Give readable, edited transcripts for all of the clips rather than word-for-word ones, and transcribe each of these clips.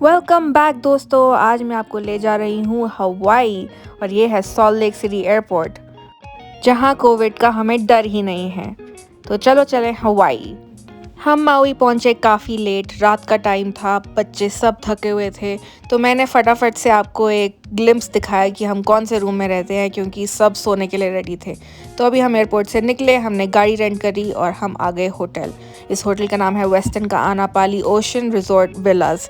Welcome back दोस्तों। आज मैं आपको ले जा रही हूँ हवाई और ये है सॉल्ट लेक सिटी एयरपोर्ट, जहाँ कोविड का हमें डर ही नहीं है। तो चलो चलें हवाई। हम माउई पहुँचे काफ़ी लेट, रात का टाइम था, बच्चे सब थके हुए थे। तो मैंने फटाफट से आपको एक ग्लिम्स दिखाया कि हम कौन से रूम में रहते हैं, क्योंकि सब सोने के लिए रेडी थे। तो अभी हम एयरपोर्ट से निकले, हमने गाड़ी रेंट करी और हम आ गए होटल। इस होटल का नाम है वेस्टर्न का आनापाली ओशन रिजॉर्ट विलाज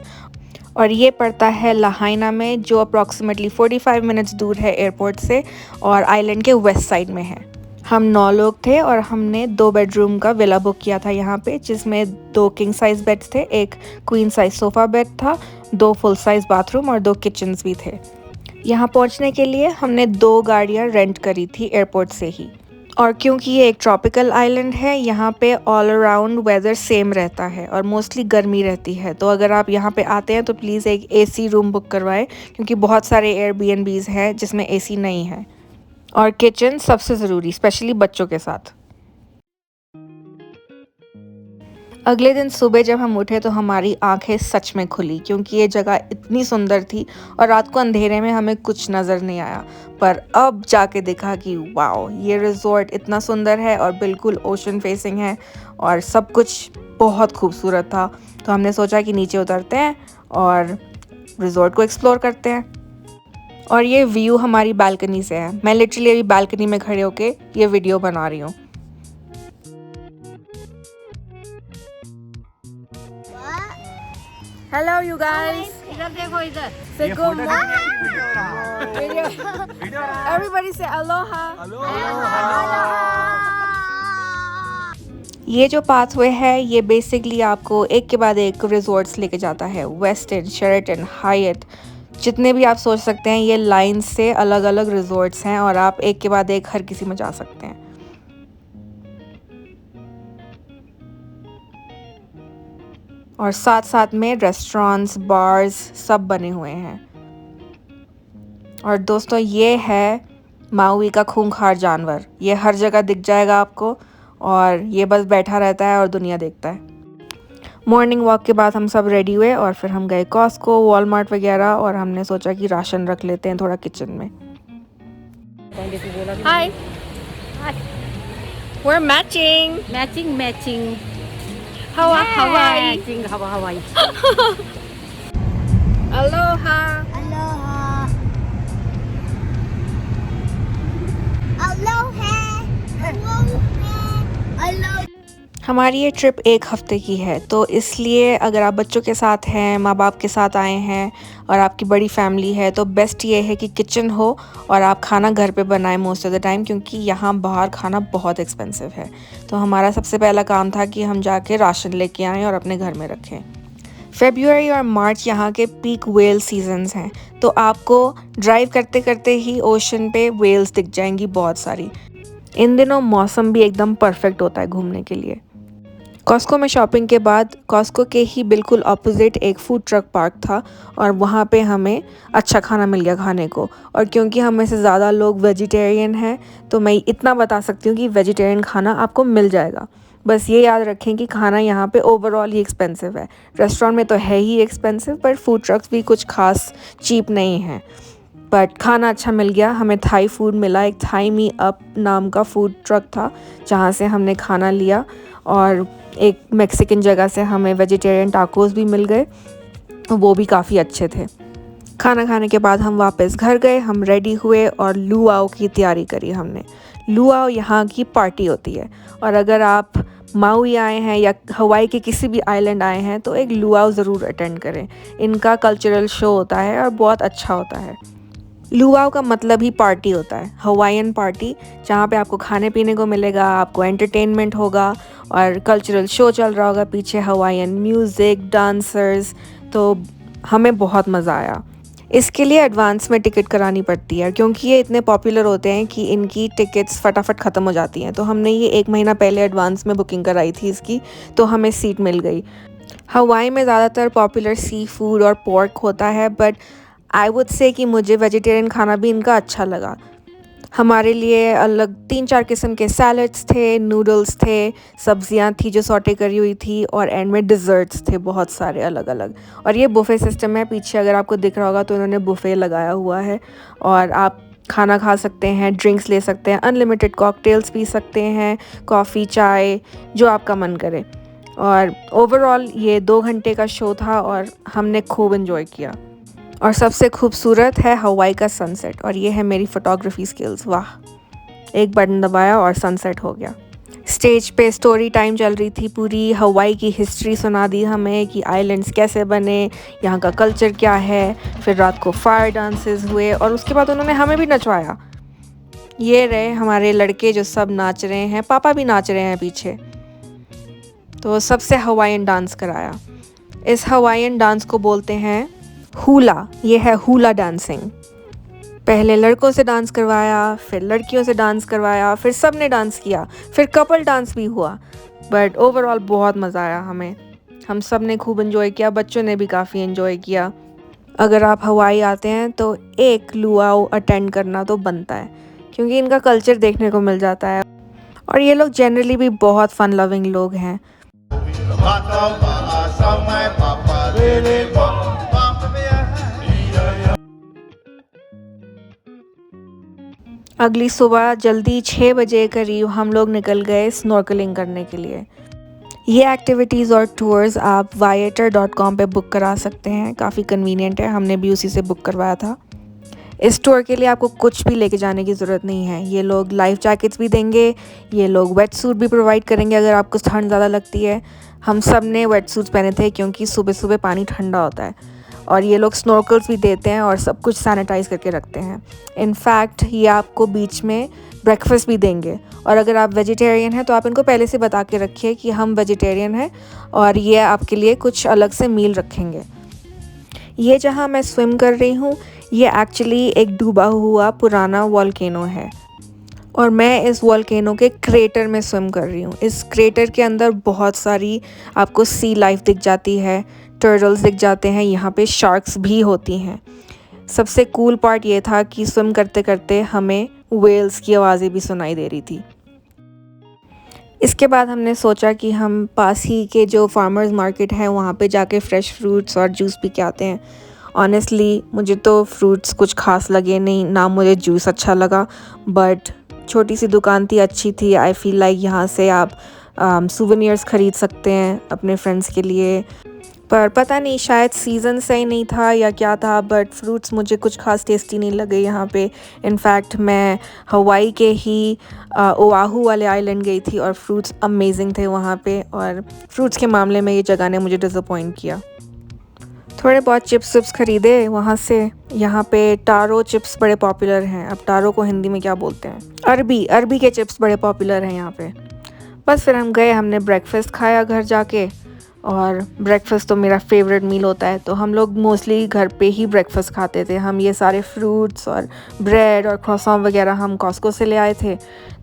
और ये पड़ता है लाहाइना में, जो अप्रॉक्सीमेटली 45 मिनट्स दूर है एयरपोर्ट से और आइलैंड के वेस्ट साइड में है। हम 9 लोग थे और हमने 2 बेडरूम का विला बुक किया था यहाँ पे, जिसमें 2 किंग साइज़ बेड्स थे, एक क्वीन साइज़ सोफ़ा बेड था, 2 फुल साइज़ बाथरूम और 2 किचन्स भी थे। यहाँ पहुँचने के लिए हमने 2 गाड़ियाँ रेंट करी थी एयरपोर्ट से ही। और क्योंकि ये एक ट्रॉपिकल आइलैंड है, यहाँ पे ऑल अराउंड वेदर सेम रहता है और मोस्टली गर्मी रहती है। तो अगर आप यहाँ पे आते हैं तो प्लीज़ एक एसी रूम बुक करवाएं, क्योंकि बहुत सारे एयरबीएनबीज़ हैं जिसमें एसी नहीं है। और किचन सबसे ज़रूरी, स्पेशली बच्चों के साथ। अगले दिन सुबह जब हम उठे तो हमारी आंखें सच में खुली, क्योंकि ये जगह इतनी सुंदर थी और रात को अंधेरे में हमें कुछ नज़र नहीं आया। पर अब जाके देखा कि वाओ, ये रिजॉर्ट इतना सुंदर है और बिल्कुल ओशन फेसिंग है और सब कुछ बहुत खूबसूरत था। तो हमने सोचा कि नीचे उतरते हैं और रिजॉर्ट को एक्सप्लोर करते हैं। और ये व्यू हमारी बालकनी से है। मैं लिटरली अभी बालकनी में खड़े होके ये वीडियो बना रही हूँ। हेलो यू गाइस, इधर देखो इधर। से गुड एवरीबॉडी से अलोहा। ये जो पाथवे है ये बेसिकली आपको एक के बाद एक रिजॉर्ट्स लेके जाता है। वेस्टर्न, शेरेटन, हायट, जितने भी आप सोच सकते हैं, ये लाइन से अलग अलग रिजॉर्ट्स हैं और आप एक के बाद एक हर किसी में जा सकते हैं। और साथ साथ में रेस्टोरेंट्स, बार्स सब बने हुए हैं। और दोस्तों, ये है माउई का खूंखार जानवर। ये हर जगह दिख जाएगा आपको और ये बस बैठा रहता है और दुनिया देखता है। मॉर्निंग वॉक के बाद हम सब रेडी हुए और फिर हम गए कॉस्को, वॉलमार्ट वगैरह, और हमने सोचा कि राशन रख लेते हैं थोड़ा किचन में। हाय, we're matching. Matching Hawaii. Matching हवाई। Aloha. हमारी ये ट्रिप 1 हफ्ते की है, तो इसलिए अगर आप बच्चों के साथ हैं, माँ बाप के साथ आए हैं और आपकी बड़ी फैमिली है, तो बेस्ट ये है कि किचन हो और आप खाना घर पे बनाएं मोस्ट ऑफ द टाइम, क्योंकि यहाँ बाहर खाना बहुत एक्सपेंसिव है। तो हमारा सबसे पहला काम था कि हम जाके राशन लेके आएँ और अपने घर में रखें। फ़रवरी और मार्च यहाँ के पीक वेल सीजन्स हैं, तो आपको ड्राइव करते करते ही ओशन पे वेल्स दिख जाएंगी बहुत सारी। इन दिनों मौसम भी एकदम परफेक्ट होता है घूमने के लिए। कॉस्को में शॉपिंग के बाद कॉस्को के ही बिल्कुल ऑपोजिट एक फूड ट्रक पार्क था और वहाँ पे हमें अच्छा खाना मिल गया खाने को। और क्योंकि हम में से ज़्यादा लोग वेजिटेरियन हैं, तो मैं इतना बता सकती हूँ कि वेजिटेरियन खाना आपको मिल जाएगा। बस ये याद रखें कि खाना यहाँ पे ओवरऑल ही एक्सपेंसिव है। रेस्टोरेंट में तो है ही एक्सपेंसिव, पर फूड ट्रक्स भी कुछ खास चीप नहीं हैं। बट खाना अच्छा मिल गया। हमें थाई फूड मिला, एक थाई मी अप नाम का फूड ट्रक था जहाँ से हमने खाना लिया, और एक मेक्सिकन जगह से हमें वेजिटेरियन टाकोस भी मिल गए, वो भी काफ़ी अच्छे थे। खाना खाने के बाद हम वापस घर गए, हम रेडी हुए और लुआओ की तैयारी करी हमने। लुआओ यहाँ की पार्टी होती है, और अगर आप माउई आए हैं या हवाई के किसी भी आइलैंड आए हैं तो एक लुआओ ज़रूर अटेंड करें। इनका कल्चरल शो होता है और बहुत अच्छा होता है। लुआओ का मतलब ही पार्टी होता है, हवाईयन पार्टी, जहाँ पे आपको खाने पीने को मिलेगा, आपको एंटरटेनमेंट होगा और कल्चरल शो चल रहा होगा पीछे, हवाईयन म्यूज़िक, डांसर्स। तो हमें बहुत मज़ा आया। इसके लिए एडवांस में टिकट करानी पड़ती है, क्योंकि ये इतने पॉपुलर होते हैं कि इनकी टिकट्स फटाफट ख़त्म हो जाती हैं। तो हमने ये 1 महीना पहले एडवांस में बुकिंग कराई थी इसकी, तो हमें सीट मिल गई। हवाई में ज़्यादातर पॉपुलर सी फूड और पोर्क होता है, बट आई वुड से कि मुझे वेजिटेरियन खाना भी इनका अच्छा लगा। हमारे लिए अलग 3-4 किस्म के सैलड्स थे, नूडल्स थे, सब्जियां थी जो सॉटे करी हुई थी और एंड में डिज़र्ट्स थे बहुत सारे अलग-अलग। और ये बुफ़े सिस्टम है, पीछे अगर आपको दिख रहा होगा तो इन्होंने बुफ़े लगाया हुआ है और आप खाना खा सकते हैं, ड्रिंक्स ले सकते हैं, अनलिमिटेड कॉकटेल्स पी सकते हैं, कॉफ़ी, चाय, जो आपका मन करे। और ओवरऑल ये 2 घंटे का शो था और हमने खूब एंजॉय किया। और सबसे खूबसूरत है हवाई का सनसेट और ये है मेरी फ़ोटोग्राफ़ी स्किल्स। वाह! एक बटन दबाया और सनसेट हो गया। स्टेज पे स्टोरी टाइम चल रही थी, पूरी हवाई की हिस्ट्री सुना दी हमें कि आइलैंड्स कैसे बने, यहाँ का कल्चर क्या है। फिर रात को फायर डांसेस हुए और उसके बाद उन्होंने हमें भी नचवाया। ये रहे हमारे लड़के जो सब नाच रहे हैं, पापा भी नाच रहे हैं पीछे। तो सबसे हवाईयन डांस कराया। इस हवाईयन डांस को बोलते हैं हुला। ये है हुला डांसिंग। पहले लड़कों से डांस करवाया, फिर लड़कियों से डांस करवाया, फिर सब ने डांस किया, फिर कपल डांस भी हुआ। बट ओवरऑल बहुत मज़ा आया हमें। हम सब ने खूब एंजॉय किया, बच्चों ने भी काफ़ी एंजॉय किया। अगर आप हवाई आते हैं तो एक लुआओ अटेंड करना तो बनता है क्योंकि इनका कल्चर देखने को मिल जाता है और ये लोग जनरली भी बहुत फन लविंग लोग हैं। अगली सुबह जल्दी 6 बजे करीब हम लोग निकल गए स्नॉर्कलिंग करने के लिए। ये एक्टिविटीज़ और टूर्स आप viator.com पे बुक करा सकते हैं, काफ़ी कन्वीनियंट है, हमने भी उसी से बुक करवाया था। इस टूर के लिए आपको कुछ भी लेके जाने की ज़रूरत नहीं है। ये लोग लाइफ जैकेट्स भी देंगे, ये लोग वेट सूट भी प्रोवाइड करेंगे अगर आपको ठंड ज़्यादा लगती है। हम सब ने वेट सूट्स पहने थे क्योंकि सुबह सुबह पानी ठंडा होता है और ये लोग स्नॉर्कल्स भी देते हैं और सब कुछ सैनिटाइज़ करके रखते हैं। इनफैक्ट ये आपको बीच में ब्रेकफास्ट भी देंगे और अगर आप वेजिटेरियन हैं तो आप इनको पहले से बता के रखिए कि हम वेजिटेरियन हैं और ये आपके लिए कुछ अलग से मील रखेंगे। ये जहाँ मैं स्विम कर रही हूँ ये एक्चुअली एक डूबा हुआ पुराना वॉल्केनो है और मैं इस वॉल्केनो के क्रेटर में स्विम कर रही हूँ। इस क्रेटर के अंदर बहुत सारी आपको सी लाइफ दिख जाती है, टर्टल्स दिख जाते हैं, यहाँ पे शार्क्स भी होती हैं। सबसे कूल पार्ट ये था कि स्विम करते करते हमें वेल्स की आवाज़ें भी सुनाई दे रही थी। इसके बाद हमने सोचा कि हम पास ही के जो फार्मर्स मार्केट है वहाँ पे जाके फ़्रेश फ्रूट्स और जूस पी के आते हैं। ऑनेस्टली मुझे तो फ्रूट्स कुछ खास लगे नहीं, ना मुझे जूस अच्छा लगा, बट छोटी सी दुकान थी, अच्छी थी। आई फील लाइक यहाँ से आप सूवेनियर्स ख़रीद सकते हैं अपने फ्रेंड्स के लिए। पर पता नहीं शायद सीज़न सही नहीं था या क्या था, बट फ्रूट्स मुझे कुछ खास टेस्टी नहीं लगे यहाँ पे। इनफैक्ट मैं हवाई के ही ओआहू वाले आइलैंड गई थी और फ्रूट्स अमेजिंग थे वहाँ पे और फ्रूट्स के मामले में ये जगह ने मुझे डिसअपॉइंट किया। थोड़े बहुत चिप्स विप्स ख़रीदे वहाँ से। यहाँ पे टारो चिप्स बड़े पॉपुलर हैं। अब टारो को हिंदी में क्या बोलते हैं? अरबी के चिप्स बड़े पॉपुलर हैं यहाँ पे। बस फिर हम गए, हमने ब्रेकफास्ट खाया घर जाके और ब्रेकफास्ट तो मेरा फेवरेट मील होता है तो हम लोग मोस्टली घर पे ही ब्रेकफास्ट खाते थे। हम ये सारे फ्रूट्स और ब्रेड और क्रॉसॉन वगैरह हम कॉस्को से ले आए थे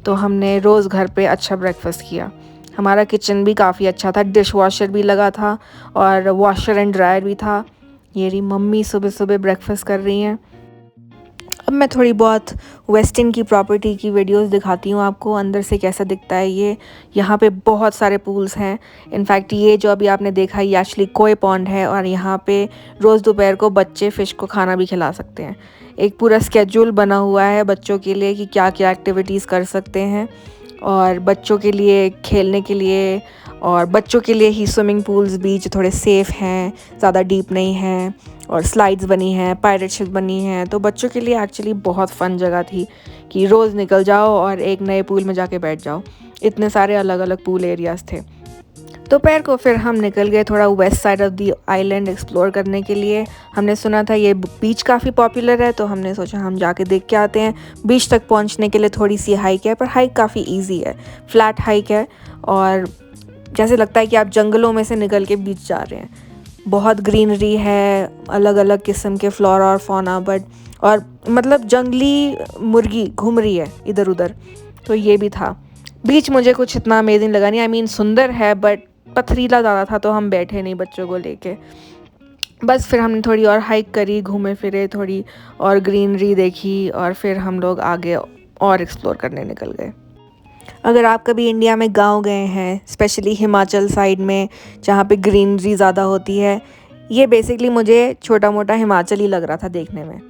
तो हमने रोज़ घर पे अच्छा ब्रेकफास्ट किया। हमारा किचन भी काफ़ी अच्छा था, डिश वॉशर भी लगा था और वॉशर एंड ड्रायर भी था। ये रही मम्मी सुबह सुबह ब्रेकफास्ट कर रही हैं। अब मैं थोड़ी बहुत वेस्टिन की प्रॉपर्टी की वीडियोस दिखाती हूँ आपको, अंदर से कैसा दिखता है ये। यहाँ पे बहुत सारे पूल्स हैं। इनफैक्ट ये जो अभी आपने देखा ये एक्चुअली कोई पॉन्ड है और यहाँ पे रोज़ दोपहर को बच्चे फ़िश को खाना भी खिला सकते हैं। एक पूरा स्केड्यूल बना हुआ है बच्चों के लिए कि क्या क्या एक्टिविटीज़ कर सकते हैं और बच्चों के लिए खेलने के लिए और बच्चों के लिए ही स्विमिंग पूल्स भी जो थोड़े सेफ़ हैं, ज़्यादा डीप नहीं हैं और स्लाइड्स बनी हैं, पायरेट शिप बनी हैं। तो बच्चों के लिए एक्चुअली बहुत फ़न जगह थी कि रोज़ निकल जाओ और एक नए पूल में जाके बैठ जाओ। इतने सारे अलग अलग पूल एरियाज़ थे। दोपहर को फिर हम निकल गए थोड़ा west side of the island explore करने के लिए। हमने सुना था ये बीच काफ़ी पॉपुलर है तो हमने सोचा हम जाके देख के आते हैं। बीच तक पहुंचने के लिए थोड़ी सी हाइक है पर हाइक काफ़ी इजी है, फ्लैट हाइक है और जैसे लगता है कि आप जंगलों में से निकल के बीच जा रहे हैं। बहुत ग्रीनरी है, अलग अलग किस्म के फ्लोरा और फौना और मतलब जंगली मुर्गी घूम रही है इधर उधर, तो ये भी था। बीच मुझे कुछ इतना अमेजिंग लगा नहीं, आई मीन सुंदर है बट पथरीला ज़्यादा था तो हम बैठे नहीं बच्चों को लेके। बस फिर हमने थोड़ी और हाइक करी, घूमे फिरे, थोड़ी और ग्रीनरी देखी और फिर हम लोग आगे और एक्सप्लोर करने निकल गए। अगर आप कभी इंडिया में गांव गए हैं, स्पेशली हिमाचल साइड में जहाँ पे ग्रीनरी ज़्यादा होती है, ये बेसिकली मुझे छोटा मोटा हिमाचल ही लग रहा था देखने में।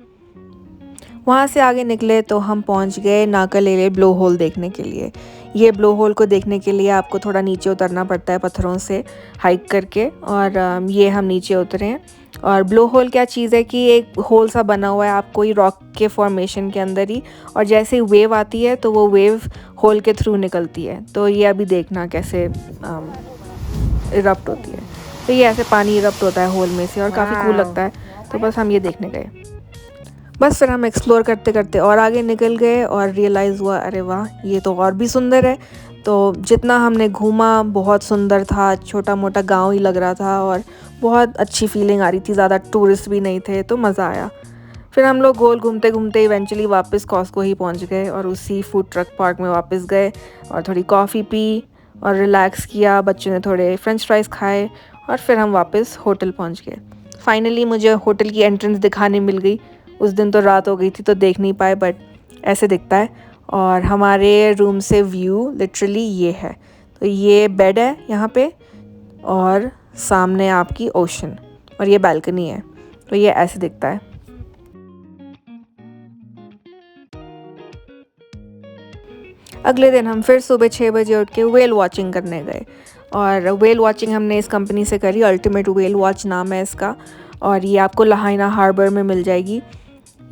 वहाँ से आगे निकले तो हम पहुँच गए नाकालेले ब्लो होल देखने के लिए। ये ब्लो होल को देखने के लिए आपको थोड़ा नीचे उतरना पड़ता है पत्थरों से हाइक करके, और ये हम नीचे उतरे हैं। और ब्लो होल क्या चीज़ है कि एक होल सा बना हुआ है आपको ही रॉक के फॉर्मेशन के अंदर ही, और जैसे ही वेव आती है तो वो वेव होल के थ्रू निकलती है। तो ये अभी देखना कैसे इरप्ट होती है। तो ये ऐसे पानी इरप्ट होता है होल में से और काफ़ी कूल लगता है। तो बस हम ये देखने गए। बस फिर हम एक्सप्लोर करते करते और आगे निकल गए और रियलाइज़ हुआ अरे वाह, ये तो और भी सुंदर है। तो जितना हमने घूमा बहुत सुंदर था, छोटा मोटा गांव ही लग रहा था और बहुत अच्छी फीलिंग आ रही थी। ज़्यादा टूरिस्ट भी नहीं थे तो मज़ा आया। फिर हम लोग गोल घूमते घूमते इवेंचुअली वापस कॉस्को ही पहुंच गए और उसी फूड ट्रक पार्क में वापस गए और थोड़ी कॉफ़ी पी और रिलैक्स किया। बच्चों ने थोड़े फ्रेंच फ्राइज़ खाए और फिर हम वापस होटल पहुंच गए। फाइनली मुझे होटल की एंट्रेंस दिखाने मिल गई। उस दिन तो रात हो गई थी तो देख नहीं पाए, बट ऐसे दिखता है। और हमारे रूम से व्यू लिटरली ये है। तो ये बेड है यहाँ पे और सामने आपकी ओशन और ये बालकनी है। तो ये ऐसे दिखता है। अगले दिन हम फिर सुबह 6 बजे उठ के वेल वॉचिंग करने गए। और वेल वॉचिंग हमने इस कंपनी से करी, अल्टीमेट वेल वॉच नाम है इसका, और ये आपको लाहाइना हार्बर में मिल जाएगी।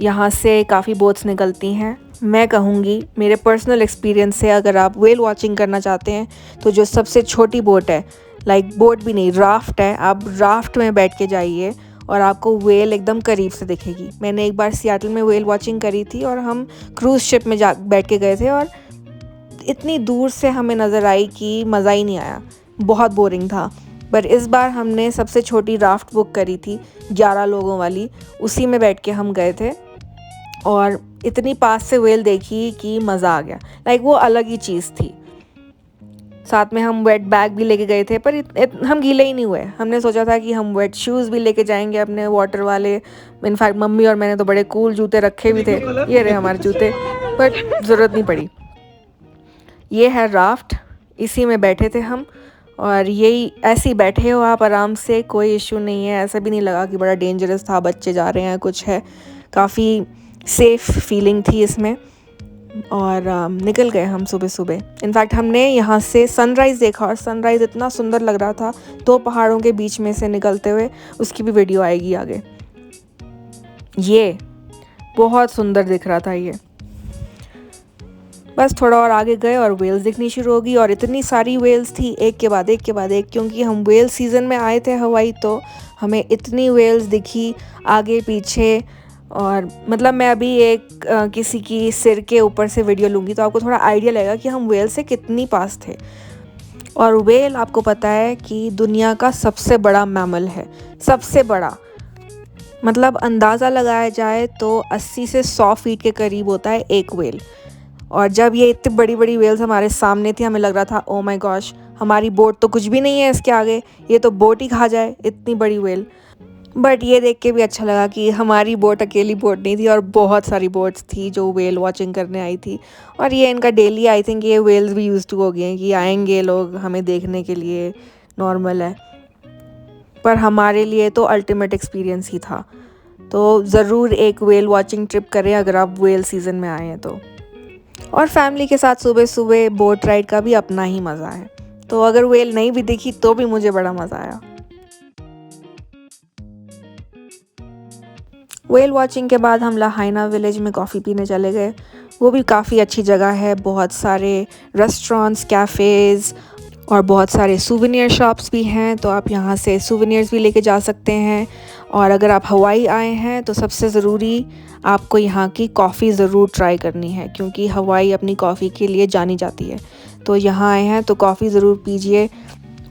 यहाँ से काफ़ी बोट्स निकलती हैं। मैं कहूँगी मेरे पर्सनल एक्सपीरियंस से, अगर आप वेल वॉचिंग करना चाहते हैं तो जो सबसे छोटी बोट है, लाइक बोट भी नहीं, राफ्ट है, आप राफ्ट में बैठ के जाइए और आपको वेल एकदम करीब से दिखेगी। मैंने एक बार सियाटल में वेल वॉचिंग करी थी और हम क्रूज़ शिप में बैठ के गए थे और इतनी दूर से हमें नज़र आई कि मज़ा ही नहीं आया, बहुत बोरिंग था। पर इस बार हमने सबसे छोटी राफ्ट बुक करी थी 11 लोगों वाली, उसी में बैठ के हम गए थे और इतनी पास से वेल देखी कि मज़ा आ गया। लाइक वो अलग ही चीज़ थी। साथ में हम वेट बैग भी लेके गए थे, पर हम गीले ही नहीं हुए। हमने सोचा था कि हम वेट शूज़ भी लेके जाएंगे अपने वाटर वाले। इनफैक्ट मम्मी और मैंने तो बड़े कूल जूते रखे भी थे, ये रहे हमारे जूते, बट ज़रूरत नहीं पड़ी। ये है राफ्ट, इसी में बैठे थे हम और यही ऐसे ही बैठे हो आप आराम से, कोई इशू नहीं है। ऐसा भी नहीं लगा कि बड़ा डेंजरस था, बच्चे जा रहे हैं कुछ है। काफ़ी सेफ़ फीलिंग थी इसमें और निकल गए हम सुबह सुबह। इनफैक्ट हमने यहाँ से सनराइज़ देखा और सनराइज़ इतना सुंदर लग रहा था, 2 पहाड़ों के बीच में से निकलते हुए। उसकी भी वीडियो आएगी आगे। ये बहुत सुंदर दिख रहा था ये। बस थोड़ा और आगे गए और वेल्स दिखनी शुरू होगी और इतनी सारी वेल्स थी, एक के बाद एक के बाद एक, क्योंकि हम वेल सीज़न में आए थे हवाई, तो हमें इतनी वेल्स दिखी आगे पीछे। और मतलब मैं अभी एक किसी की सिर के ऊपर से वीडियो लूँगी तो आपको थोड़ा आइडिया लगेगा कि हम वेल से कितनी पास थे। और वेल आपको पता है कि दुनिया का सबसे बड़ा मैमल है, सबसे बड़ा। मतलब अंदाज़ा लगाया जाए तो 80 से 100 फीट के करीब होता है एक वेल। और जब ये इतनी बड़ी बड़ी वेल्स हमारे सामने थी, हमें लग रहा था ओ माय गॉश, हमारी बोट तो कुछ भी नहीं है इसके आगे, ये तो बोट ही खा जाए, इतनी बड़ी वेल। बट ये देख के भी अच्छा लगा कि हमारी बोट अकेली बोट नहीं थी और बहुत सारी बोट्स थी जो वेल वॉचिंग करने आई थी। और ये इनका डेली, आई थिंक ये वेल्स भी यूज्ड टू हो गए हैं कि आएंगे लोग हमें देखने के लिए, नॉर्मल है। पर हमारे लिए तो अल्टीमेट एक्सपीरियंस ही था। तो ज़रूर एक वेल वॉचिंग ट्रिप करें अगर आप वेल सीज़न में आए हैं तो। और फैमिली के साथ सुबह सुबह बोट राइड का भी अपना ही मज़ा है। तो अगर वेल नहीं भी दिखी तो भी मुझे बड़ा मज़ा आया। वेल वॉचिंग के बाद हम लाहाइना विलेज में कॉफ़ी पीने चले गए। वो भी काफ़ी अच्छी जगह है, बहुत सारे रेस्टोरेंट्स, कैफ़ेज़ और बहुत सारे सूवेनियर शॉप्स भी हैं। तो आप यहाँ से सूवेनियर्स भी लेके जा सकते हैं। और अगर आप हवाई आए हैं तो सबसे ज़रूरी आपको यहाँ की कॉफ़ी ज़रूर ट्राई करनी है, क्योंकि हवाई अपनी कॉफ़ी के लिए जानी जाती है। तो यहाँ आए हैं तो कॉफ़ी ज़रूर पीजिए।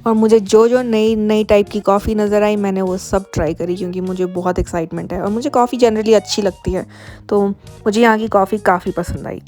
और मुझे जो जो नई नई टाइप की कॉफ़ी नज़र आई मैंने वो सब ट्राई करी, क्योंकि मुझे बहुत एक्साइटमेंट है और मुझे कॉफ़ी जनरली अच्छी लगती है। तो मुझे यहाँ की कॉफ़ी काफ़ी पसंद आई।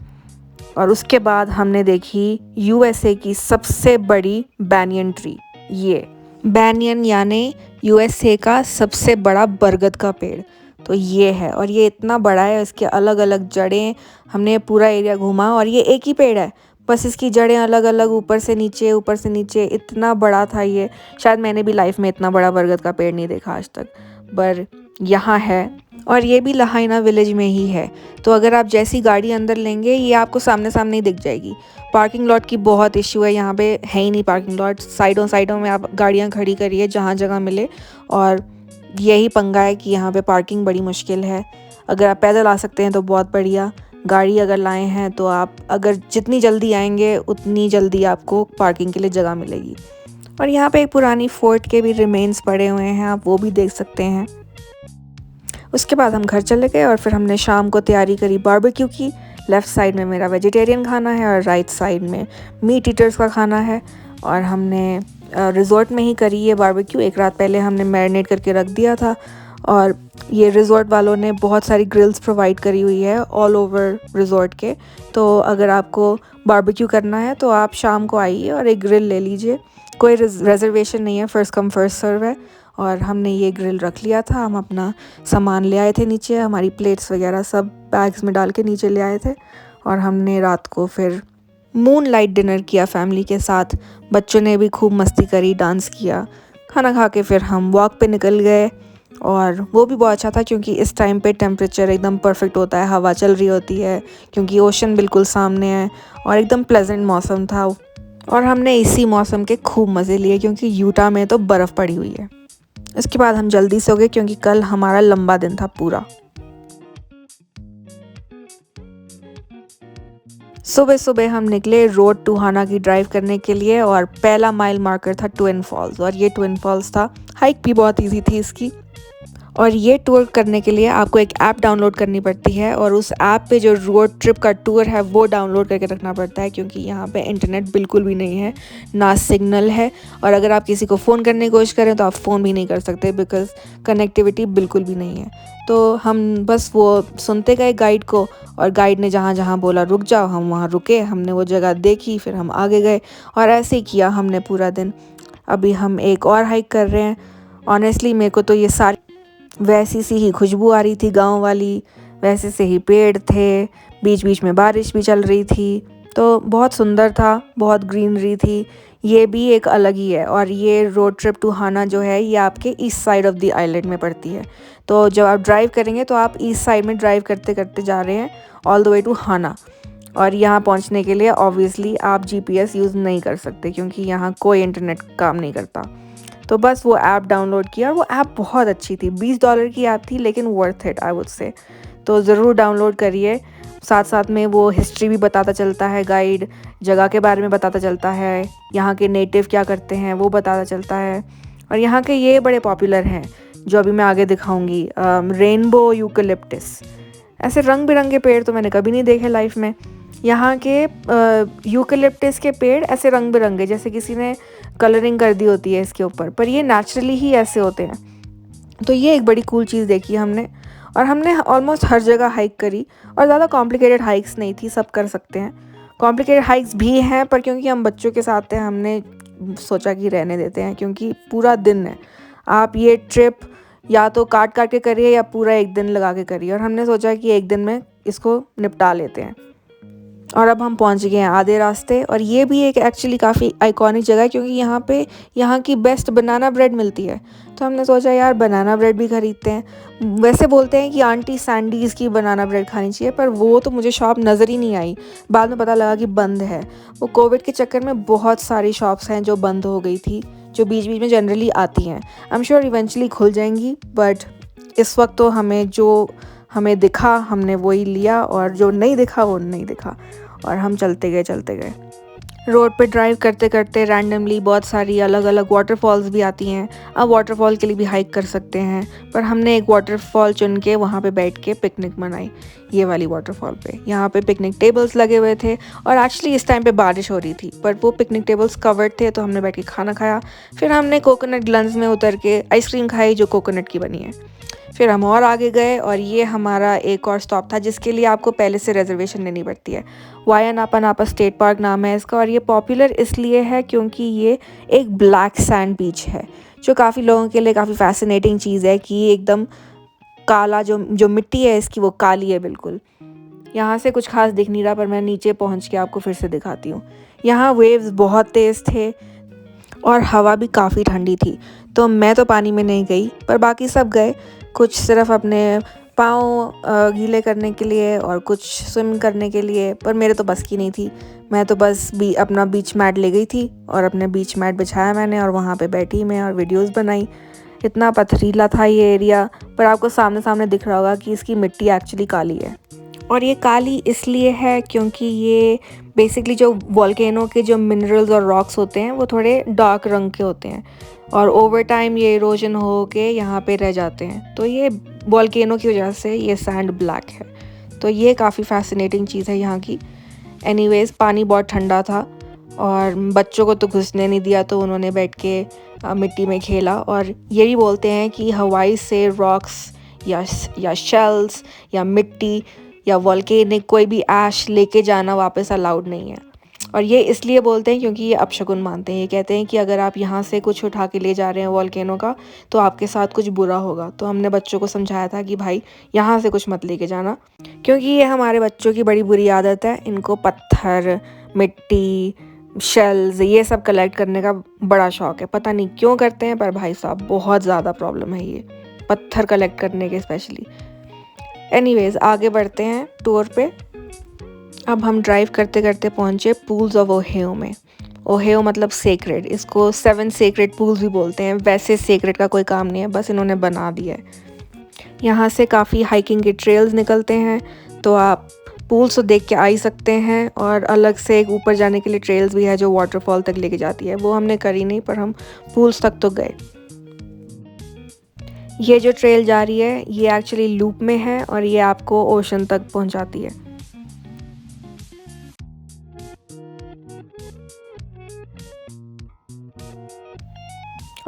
और उसके बाद हमने देखी यूएसए की सबसे बड़ी बैनियन ट्री। ये बैनियन यानी यूएसए का सबसे बड़ा बरगद का पेड़। तो ये है, और ये इतना बड़ा है, इसके अलग अलग जड़ें, हमने पूरा एरिया घूमा। और ये एक ही पेड़ है, बस इसकी जड़ें अलग अलग, ऊपर से नीचे ऊपर से नीचे, इतना बड़ा था ये। शायद मैंने भी लाइफ में इतना बड़ा बरगद का पेड़ नहीं देखा आज तक, पर यहाँ है। और ये भी लाहाइना विलेज में ही है। तो अगर आप जैसी गाड़ी अंदर लेंगे, ये आपको सामने सामने ही दिख जाएगी। पार्किंग लॉट की बहुत इशू है, यहाँ पे है ही नहीं पार्किंग लॉट। साइडों साइडों में आप गाड़ियाँ खड़ी करिए जहाँ जगह मिले, और यही पंगा है कि यहाँ पे पार्किंग बड़ी मुश्किल है। अगर आप पैदल आ सकते हैं तो बहुत बढ़िया, गाड़ी अगर लाए हैं तो आप अगर जितनी जल्दी आएंगे उतनी जल्दी आपको पार्किंग के लिए जगह मिलेगी। और यहाँ पे एक पुरानी फोर्ट के भी रिमेन्स पड़े हुए हैं, आप वो भी देख सकते हैं। उसके बाद हम घर चले गए और फिर हमने शाम को तैयारी करी बारबेक्यू की। लेफ़्ट साइड में मेरा वेजिटेरियन खाना है और राइट साइड में मीट ईटर्स का खाना है। और हमने रिज़ॉर्ट में ही करी ये बारबेक्यू। एक रात पहले हमने मैरिनेट करके रख दिया था, और ये रिज़ॉर्ट वालों ने बहुत सारी ग्रिल्स प्रोवाइड करी हुई है ऑल ओवर रिज़ॉर्ट के। तो अगर आपको बारबेक्यू करना है तो आप शाम को आइए और एक ग्रिल ले लीजिए। कोई रिजर्वेशन नहीं है, फ़र्स्ट कम फर्स्ट सर्व है। और हमने ये ग्रिल रख लिया था, हम अपना सामान ले आए थे नीचे, हमारी प्लेट्स वगैरह सब बैग्स में डाल के नीचे ले आए थे। और हमने रात को फिर मून लाइट डिनर किया फैमिली के साथ। बच्चों ने भी खूब मस्ती करी, डांस किया। खाना खा के फिर हम वॉक पे निकल गए, और वो भी बहुत अच्छा था क्योंकि इस टाइम पे टेम्परेचर एकदम परफेक्ट होता है, हवा चल रही होती है क्योंकि ओशन बिल्कुल सामने है, और एकदम प्लेजेंट मौसम था। और हमने इसी मौसम के खूब मज़े लिए क्योंकि यूटा में तो बर्फ़ पड़ी हुई है। इसके बाद हम जल्दी सो गए क्योंकि कल हमारा लंबा दिन था पूरा। सुबह सुबह हम निकले रोड टू हाना की ड्राइव करने के लिए, और पहला माइल मार्कर था ट्विन फॉल्स, और ये ट्विन फॉल्स था। हाइक भी बहुत इजी थी इसकी। और ये टूर करने के लिए आपको एक ऐप डाउनलोड करनी पड़ती है, और उस ऐप पे जो रोड ट्रिप का टूर है वो डाउनलोड करके रखना पड़ता है क्योंकि यहाँ पे इंटरनेट बिल्कुल भी नहीं है, ना सिग्नल है। और अगर आप किसी को फ़ोन करने की कोशिश करें तो आप फ़ोन भी नहीं कर सकते बिकॉज़ कनेक्टिविटी बिल्कुल भी नहीं है। तो हम बस वो सुनते गए गाइड को, और गाइड ने जहाँ जहाँ बोला रुक जाओ हम वहाँ रुके, हमने वो जगह देखी, फिर हम आगे गए, और ऐसे ही किया हमने पूरा दिन। अभी हम एक और हाइक कर रहे हैं। ऑनेस्टली मेरे को तो ये सारी वैसी सी ही खुशबू आ रही थी गांव वाली, वैसे से ही पेड़ थे, बीच बीच में बारिश भी चल रही थी, तो बहुत सुंदर था, बहुत ग्रीनरी थी। ये भी एक अलग ही है। और ये रोड ट्रिप टू हाना जो है ये आपके east side of the island में पड़ती है। तो जब आप ड्राइव करेंगे तो आप ईस्ट साइड में ड्राइव करते करते जा रहे हैं ऑल द वे टू हाना। और यहाँ पहुँचने के लिए ऑब्वियसली आप जीपीएस यूज़ नहीं कर सकते क्योंकि यहाँ कोई इंटरनेट काम नहीं करता। तो बस वो ऐप डाउनलोड किया, और वो ऐप बहुत अच्छी थी। $20 की ऐप थी लेकिन worth it I would say. तो ज़रूर डाउनलोड करिए। साथ साथ में वो हिस्ट्री भी बताता चलता है, गाइड जगह के बारे में बताता चलता है, यहाँ के नेटिव क्या करते हैं वो बताता चलता है। और यहाँ के ये बड़े पॉपुलर हैं जो अभी मैं आगे दिखाऊंगी, रेनबो यूकलिप्टस। ऐसे रंग बिरंगे पेड़ तो मैंने कभी नहीं देखे लाइफ में। यहाँ के यूकलिप्टस के पेड़ ऐसे रंग बिरंगे जैसे किसी ने कलरिंग कर दी होती है इसके ऊपर, पर ये नेचुरली ही ऐसे होते हैं। तो ये एक बड़ी कूल चीज़ देखी हमने। और हमने ऑलमोस्ट हर जगह हाइक करी, और ज़्यादा कॉम्प्लिकेटेड हाइक्स नहीं थी, सब कर सकते हैं। कॉम्प्लिकेटेड हाइक्स भी हैं पर क्योंकि हम बच्चों के साथ थे हमने सोचा कि रहने देते हैं क्योंकि पूरा दिन है। आप ये ट्रिप या तो काट काट के करिए या पूरा एक दिन लगा के करिए, और हमने सोचा कि एक दिन में इसको निपटा लेते हैं। और अब हम पहुंच गए हैं आधे रास्ते, और ये भी एक एक्चुअली काफ़ी आइकॉनिक जगह है क्योंकि यहाँ पे यहाँ की बेस्ट बनाना ब्रेड मिलती है। तो हमने सोचा यार बनाना ब्रेड भी ख़रीदते हैं। वैसे बोलते हैं कि आंटी सैंडीज़ की बनाना ब्रेड खानी चाहिए, पर वो तो मुझे शॉप नज़र ही नहीं आई। बाद में पता लगा कि बंद है। वो कोविड के चक्कर में बहुत सारी शॉप्स हैं जो बंद हो गई थी, जो बीच बीच में जनरली आती हैं। आई एम श्योर इवेंचुअली खुल जाएंगी, बट इस वक्त तो हमें दिखा हमने वही लिया, और जो नहीं दिखा वो नहीं दिखा। और हम चलते गए। रोड पे ड्राइव करते करते रैंडमली बहुत सारी अलग अलग वाटरफॉल्स भी आती हैं। आप वाटरफॉल के लिए भी हाइक कर सकते हैं, पर हमने एक वाटरफॉल चुन के वहाँ पे बैठ के पिकनिक मनाई। ये वाली वाटरफॉल पे यहाँ पे पिकनिक टेबल्स लगे हुए थे, और एक्चुअली इस टाइम पे बारिश हो रही थी, पर वो पिकनिक टेबल्स कवर्ड थे तो हमने बैठ के खाना खाया। फिर हमने कोकोनट ग्लन्स में उतर के आइसक्रीम खाई जो कोकोनट की बनी है। फिर हम और आगे गए, और ये हमारा एक और स्टॉप था जिसके लिए आपको पहले से रिजर्वेशन लेनी पड़ती है। वाया नापा नापा स्टेट पार्क नाम है इसका, और ये पॉपुलर इसलिए है क्योंकि ये एक ब्लैक सैंड बीच है जो काफ़ी लोगों के लिए काफ़ी फैसिनेटिंग चीज़ है कि ये एकदम काला जो मिट्टी है इसकी वो काली है बिल्कुल। यहाँ से कुछ खास दिख नहीं रहा, पर मैं नीचे पहुँच के आपको फिर से दिखाती हूँ। यहाँ वेव्स बहुत तेज़ थे और हवा भी काफ़ी ठंडी थी। तो मैं तो पानी में नहीं गई, पर बाकी सब गए, कुछ सिर्फ अपने पाँव गीले करने के लिए और कुछ स्विम करने के लिए, पर मेरे तो बस की नहीं थी। मैं तो बस अपना बीच मैट ले गई थी और अपने बीच मैट बिछाया मैंने और वहाँ पे बैठी मैं और वीडियोस बनाई। इतना पथरीला था ये एरिया, पर आपको सामने सामने दिख रहा होगा कि इसकी मिट्टी एक्चुअली काली है। और ये काली इसलिए है क्योंकि ये बेसिकली जो वॉल्केनो के जो मिनरल्स और रॉक्स होते हैं वो थोड़े डार्क रंग के होते हैं और ओवर टाइम ये इरोजन हो के यहाँ पे रह जाते हैं। तो ये वॉल्केनो की वजह से ये सैंड ब्लैक है। तो ये काफ़ी फैसिनेटिंग चीज़ है यहाँ की। एनीवेज़ पानी बहुत ठंडा था और बच्चों को तो घुसने नहीं दिया, तो उन्होंने बैठ के मिट्टी में खेला। और ये भी बोलते हैं कि हवाई से रॉक्स या शेल्स या मिट्टी या वॉल्केनिक कोई भी ऐश लेके जाना वापस अलाउड नहीं है। और ये इसलिए बोलते हैं क्योंकि ये अपशगुन मानते हैं। ये कहते हैं कि अगर आप यहाँ से कुछ उठा के ले जा रहे हैं वॉल्केनो का, तो आपके साथ कुछ बुरा होगा। तो हमने बच्चों को समझाया था कि भाई यहाँ से कुछ मत लेके जाना, क्योंकि ये हमारे बच्चों की बड़ी बुरी आदत है। इनको पत्थर, मिट्टी, शेल्स ये सब कलेक्ट करने का बड़ा शौक है। पता नहीं क्यों करते हैं, पर भाई साहब बहुत ज़्यादा प्रॉब्लम है ये पत्थर कलेक्ट करने के स्पेशली। एनीवेज़ आगे बढ़ते हैं टूर पे। अब हम ड्राइव करते करते पहुँचे पूल्स ऑफ ओहियो में। ओहियो मतलब सेक्रेड, इसको 7 सेक्रेड पूल्स भी बोलते हैं। वैसे सेक्रेड का कोई काम नहीं है, बस इन्होंने बना दिया है। यहाँ से काफ़ी हाइकिंग के ट्रेल्स निकलते हैं, तो आप पूल्स तो देख के आ ही सकते हैं। और अलग से एक ऊपर जाने के लिए ट्रेल्स भी है जो वाटरफॉल तक लेके जाती है। वो हमने करी नहीं, पर हम पूल्स तक तो गए। ये जो ट्रेल जा रही है ये एक्चुअली लूप में है और ये आपको ओशन तक पहुंचाती है।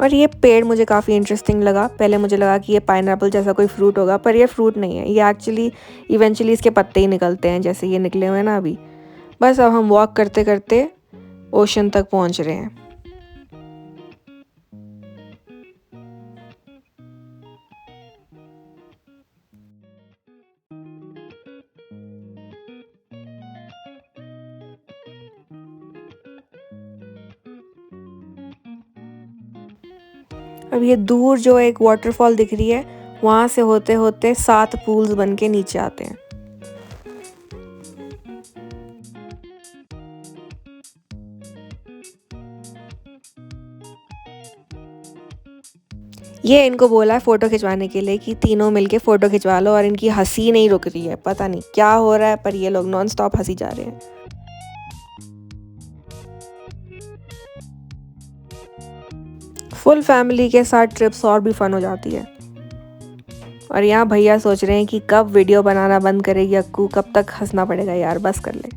और ये पेड़ मुझे काफ़ी इंटरेस्टिंग लगा। पहले मुझे लगा कि ये पाइनएप्पल जैसा कोई फ्रूट होगा, पर ये फ्रूट नहीं है। ये एक्चुअली इवेंचुअली इसके पत्ते ही निकलते हैं, जैसे ये निकले हुए हैं ना अभी। बस अब हम वॉक करते करते ओशन तक पहुंच रहे हैं। अब ये दूर जो एक वाटरफॉल दिख रही है, वहाँ से होते होते 7 पूल्स बन के नीचे आते हैं। ये इनको बोला है फ़ोटो खिंचवाने के लिए कि तीनों मिलके फ़ोटो खिंचवा लो, और इनकी हंसी नहीं रुक रही है। पता नहीं क्या हो रहा है, पर ये लोग नॉन स्टॉप हंसी जा रहे हैं। फुल फैमिली के साथ ट्रिप्स और भी फन हो जाती है। और यहाँ भैया सोच रहे हैं कि कब वीडियो बनाना बंद करेगी अक्कू, कब तक हंसना पड़ेगा यार, बस कर ले।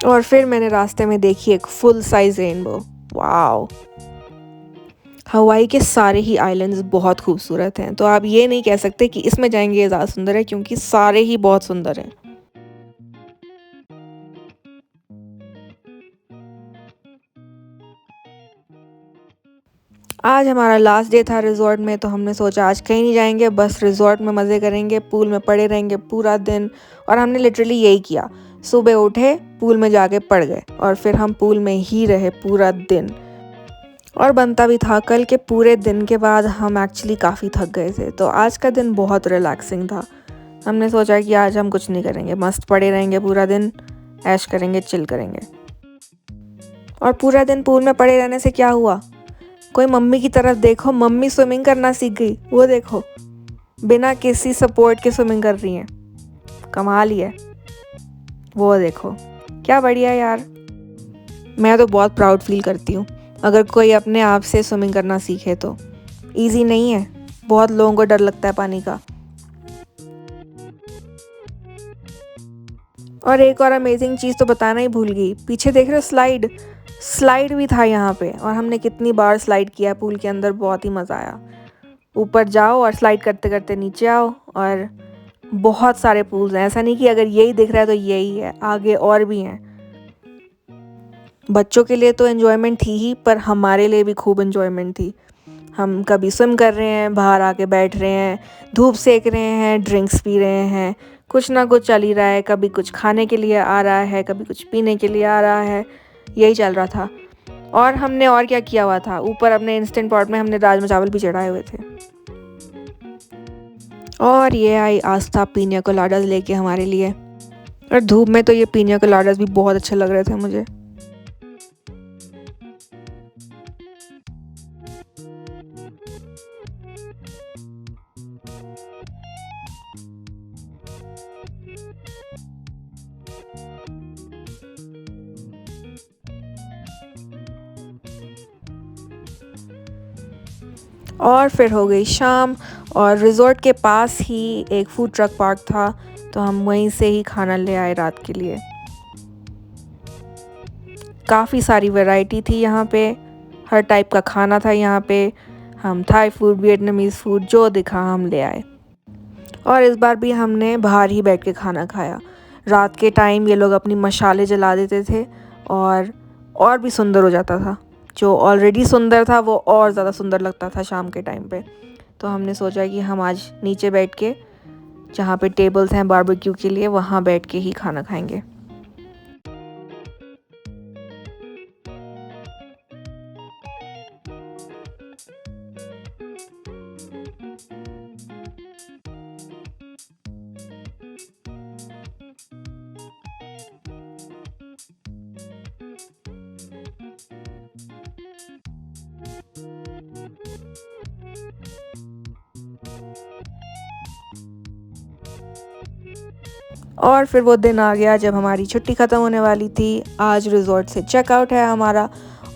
और फिर मैंने रास्ते में देखी एक फुल साइज रेनबो। वाओ! हवाई के सारे ही आइलैंड्स बहुत खूबसूरत हैं, तो आप ये नहीं कह सकते कि इसमें जाएंगे ये ज़्यादा सुंदर है, क्योंकि सारे ही बहुत सुंदर हैं। आज हमारा लास्ट डे था रिज़ॉर्ट में, तो हमने सोचा आज कहीं नहीं जाएंगे, बस रिज़ॉर्ट में मज़े करेंगे, पूल में पड़े रहेंगे पूरा दिन। और हमने लिटरली यही किया। सुबह उठे, पूल में जाके पड़ गए और फिर हम पूल में ही रहे पूरा दिन। और बनता भी था, कल के पूरे दिन के बाद हम एक्चुअली काफ़ी थक गए थे, तो आज का दिन बहुत रिलैक्सिंग था। हमने सोचा कि आज हम कुछ नहीं करेंगे, मस्त पड़े रहेंगे पूरा दिन, ऐश करेंगे, चिल करेंगे। और पूरा दिन पूल में पड़े रहने से क्या हुआ? कोई मम्मी की तरफ देखो, मम्मी स्विमिंग करना सीख गई। वो देखो, बिना किसी सपोर्ट के स्विमिंग कर रही हैं, कमाल ही है। वो देखो, क्या बढ़िया यार। मैं तो बहुत प्राउड फील करती हूँ अगर कोई अपने आप से स्विमिंग करना सीखे तो। इजी नहीं है, बहुत लोगों को डर लगता है पानी का। और एक और अमेजिंग चीज़ तो बताना ही भूल गई, पीछे देख रहे हो स्लाइड भी था यहाँ पे। और हमने कितनी बार स्लाइड किया पूल के अंदर, बहुत ही मज़ा आया। ऊपर जाओ और स्लाइड करते करते नीचे आओ। और बहुत सारे पूल्स हैं, ऐसा नहीं कि अगर यही दिख रहा है तो यही है, आगे और भी हैं। बच्चों के लिए तो एन्जॉयमेंट थी ही, पर हमारे लिए भी खूब एन्जॉयमेंट थी। हम कभी स्विम कर रहे हैं, बाहर आके बैठ रहे हैं, धूप सेक रहे हैं, ड्रिंक्स पी रहे हैं, कुछ ना कुछ चल ही रहा है। कभी कुछ खाने के लिए आ रहा है, कभी कुछ पीने के लिए आ रहा है, यही चल रहा था। और हमने और क्या किया हुआ था, ऊपर अपने इंस्टेंट पॉट में हमने राजमा चावल भी चढ़ाए हुए थे। और ये आई आस्था पीना कोलाडास लेके हमारे लिए। और धूप में तो ये पीना कोलाडास भी बहुत अच्छे लग रहे थे मुझे। और फिर हो गई शाम और रिज़ॉर्ट के पास ही एक फूड ट्रक पार्क था, तो हम वहीं से ही खाना ले आए रात के लिए। काफ़ी सारी वैरायटी थी यहाँ पे, हर टाइप का खाना था यहाँ पे। हम थाई फूड, वियतनामीज़ फूड जो दिखा हम ले आए। और इस बार भी हमने बाहर ही बैठ के खाना खाया। रात के टाइम ये लोग अपनी मशाले जला देते थे और भी सुंदर हो जाता था। जो ऑलरेडी सुंदर था वो और ज़्यादा सुंदर लगता था शाम के टाइम पे। तो हमने सोचा कि हम आज नीचे बैठ के, जहाँ पे टेबल्स हैं बारबेक्यू के लिए, वहाँ बैठ के ही खाना खाएंगे। और फिर वो दिन आ गया जब हमारी छुट्टी ख़त्म होने वाली थी। आज रिज़ॉर्ट से चेकआउट है हमारा,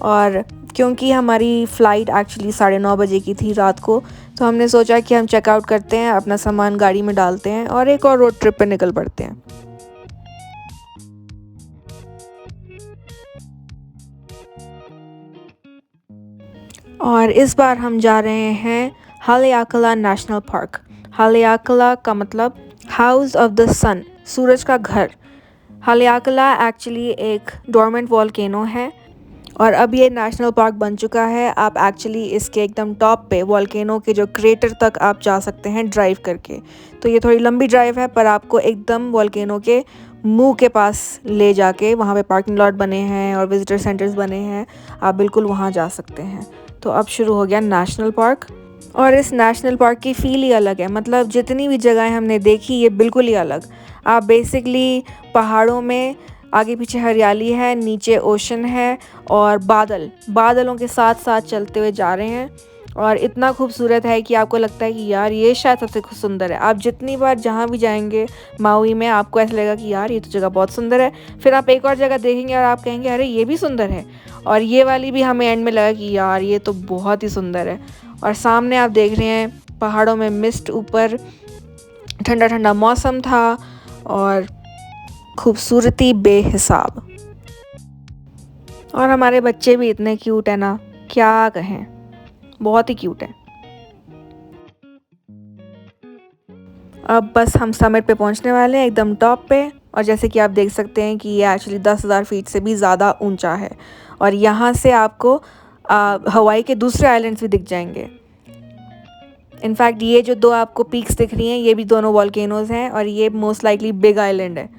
और क्योंकि हमारी फ़्लाइट एक्चुअली 9:30 बजे की थी रात को, तो हमने सोचा कि हम चेकआउट करते हैं, अपना सामान गाड़ी में डालते हैं और एक और रोड ट्रिप पे निकल पड़ते हैं। और इस बार हम जा रहे हैं हालेआकला नेशनल पार्क। हालेआकला का मतलब हाउस ऑफ द सन, सूरज का घर। हालेआकला एक्चुअली एक डोरमेंट वॉल्केनो है और अब ये नेशनल पार्क बन चुका है। आप एक्चुअली इसके एकदम टॉप पे वॉल्केनो के जो क्रेटर तक आप जा सकते हैं ड्राइव करके। तो ये थोड़ी लंबी ड्राइव है, पर आपको एकदम वॉल्केनो के मुंह के पास ले जाके, वहाँ पे पार्किंग लॉट बने हैं और विजिटर सेंटर्स बने हैं, आप बिल्कुल वहाँ जा सकते हैं। तो अब शुरू हो गया नेशनल पार्क, और इस नेशनल पार्क की फ़ील ही अलग है। मतलब जितनी भी जगहें हमने देखी, ये बिल्कुल ही अलग। आप बेसिकली पहाड़ों में आगे पीछे हरियाली है, नीचे ओशन है और बादलों के साथ साथ चलते हुए जा रहे हैं, और इतना खूबसूरत है कि आपको लगता है कि यार ये शायद सबसे सुंदर है। आप जितनी बार जहाँ भी जाएंगे माउई में, आपको ऐसा लगेगा कि यार ये तो जगह बहुत सुंदर है। फिर आप एक और जगह देखेंगे और आप कहेंगे अरे ये भी सुंदर है, और ये वाली भी हमें एंड में लगा कि यार ये तो बहुत ही सुंदर है। और सामने आप देख रहे हैं पहाड़ों में मिस्ट, ऊपर ठंडा ठंडा मौसम था और खूबसूरती बेहिसाब। और हमारे बच्चे भी इतने क्यूट है ना, क्या कहें, बहुत ही क्यूट है। अब बस हम समिट पे पहुंचने वाले हैं, एकदम टॉप पे। और जैसे कि आप देख सकते हैं कि ये एक्चुअली 10,000 फीट से भी ज़्यादा ऊंचा है, और यहाँ से आपको हवाई के दूसरे आइलैंड्स भी दिख जाएंगे। इनफैक्ट ये जो दो आपको पीक्स दिख रही हैं, ये भी दोनों वॉल्केनोज हैं, और ये मोस्ट लाइकली बिग आइलैंड है।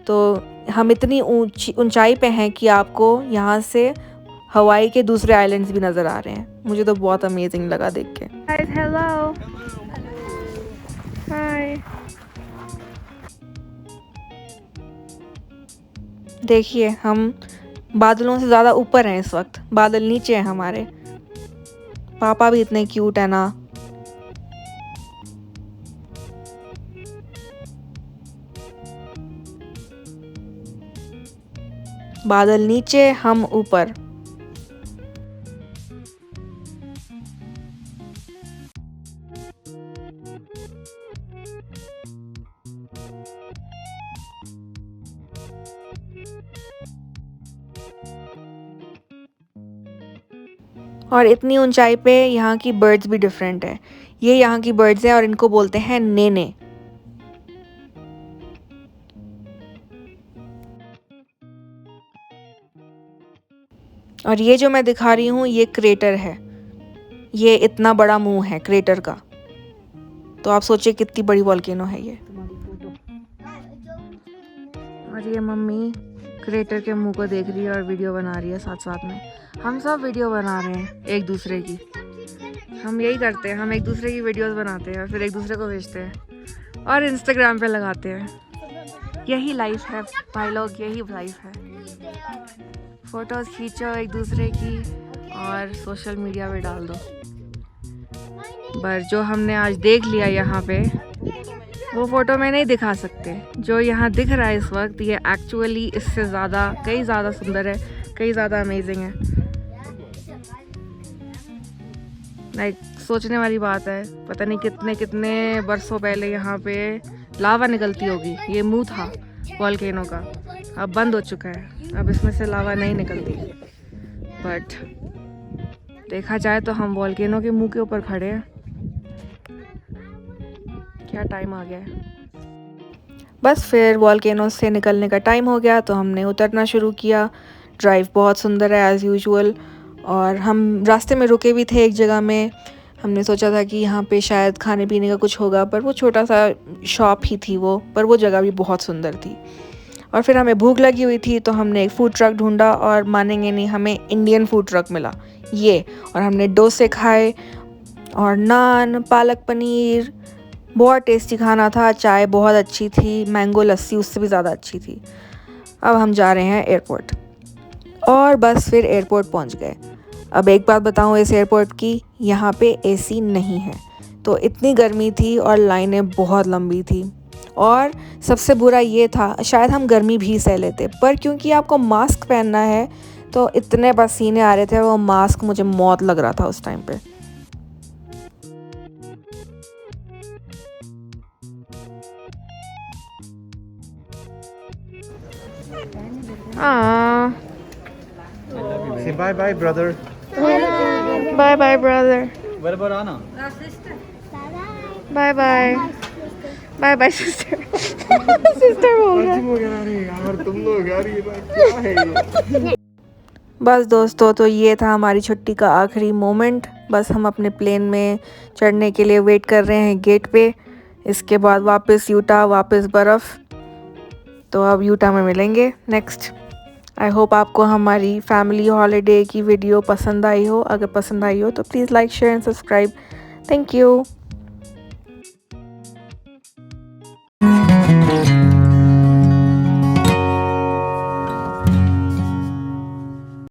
तो हम इतनी ऊंचाई पे हैं कि आपको यहाँ से हवाई के दूसरे आइलैंड्स भी नज़र आ रहे हैं। मुझे तो बहुत अमेजिंग लगा देख के। हेलो, हाय। देखिए हम बादलों से ज़्यादा ऊपर हैं इस वक्त, बादल नीचे हैं हमारे। पापा भी इतने क्यूट है ना। बादल नीचे, हम ऊपर। और इतनी ऊंचाई पे यहाँ की बर्ड्स भी डिफरेंट है। ये यहाँ की बर्ड्स हैं और इनको बोलते हैं नेने। और ये जो मैं दिखा रही हूँ ये क्रेटर है, ये इतना बड़ा मुंह है क्रेटर का, तो आप सोचिए कितनी बड़ी वॉल्केनो है ये। और ये मम्मी क्रेटर के मुंह को देख रही है और वीडियो बना रही है साथ साथ में। हम सब वीडियो बना रहे हैं एक दूसरे की, हम यही करते हैं, हम एक दूसरे की वीडियोस बनाते हैं और फिर एक दूसरे को भेजते हैं और इंस्टाग्राम पे लगाते हैं। यही लाइफ है भाई लोग, यही लाइफ है। फ़ोटोज़ खींचो एक दूसरे की और सोशल मीडिया पे डाल दो। पर जो हमने आज देख लिया यहाँ पे, वो फ़ोटो में नहीं दिखा सकते। जो यहाँ दिख रहा है इस वक्त, ये एक्चुअली इससे ज़्यादा, कई ज़्यादा सुंदर है, कई ज़्यादा अमेजिंग है। लाइक सोचने वाली बात है, पता नहीं कितने कितने बरसों पहले यहाँ पे लावा निकलती होगी। ये मुंह था वॉल्केनो का, अब बंद हो चुका है, अब इसमें से लावा नहीं निकलती। बट देखा जाए तो हम वॉल्केनो के मुंह के ऊपर खड़े हैं। क्या टाइम आ गया है। बस फिर वॉल्केनो से निकलने का टाइम हो गया तो हमने उतरना शुरू किया। ड्राइव बहुत सुंदर है एज़ यूजुअल, और हम रास्ते में रुके भी थे एक जगह में। हमने सोचा था कि यहाँ पे शायद खाने पीने का कुछ होगा, पर वो छोटा सा शॉप ही थी वो, पर वो जगह भी बहुत सुंदर थी। और फिर हमें भूख लगी हुई थी तो हमने एक फ़ूड ट्रक ढूंढा और मानेंगे नहीं, हमें इंडियन फ़ूड ट्रक मिला ये। और हमने डोसे खाए और नान, पालक पनीर, बहुत टेस्टी खाना था। चाय बहुत अच्छी थी, मैंगो लस्सी उससे भी ज़्यादा अच्छी थी। अब हम जा रहे हैं एयरपोर्ट, और बस फिर एयरपोर्ट पहुंच गए। अब एक बात बताऊं इस एयरपोर्ट की, यहाँ पे एसी नहीं है, तो इतनी गर्मी थी और लाइनें बहुत लंबी थी। और सबसे बुरा ये था, शायद हम गर्मी भी सह लेते, पर क्योंकि आपको मास्क पहनना है तो इतने पसीने आ रहे थे, वो मास्क मुझे मौत लग रहा था उस टाइम पे। Say bye bye, brother. Bye bye brother. What about Anna? Bye bye. Bye bye sister. Sister बोल रहा है। यार तुम लोग यार ये क्या है ये? बस दोस्तों, तो ये था हमारी छुट्टी का आखिरी मोमेंट। बस हम अपने प्लेन में चढ़ने के लिए वेट कर रहे हैं गेट पे। इसके बाद वापस यूटा, वापस बर्फ़। तो अब यूटा में मिलेंगे नेक्स्ट। आई होप आपको हमारी फैमिली हॉलीडे की वीडियो पसंद आई हो। अगर पसंद आई हो तो please like, share and subscribe. Thank you.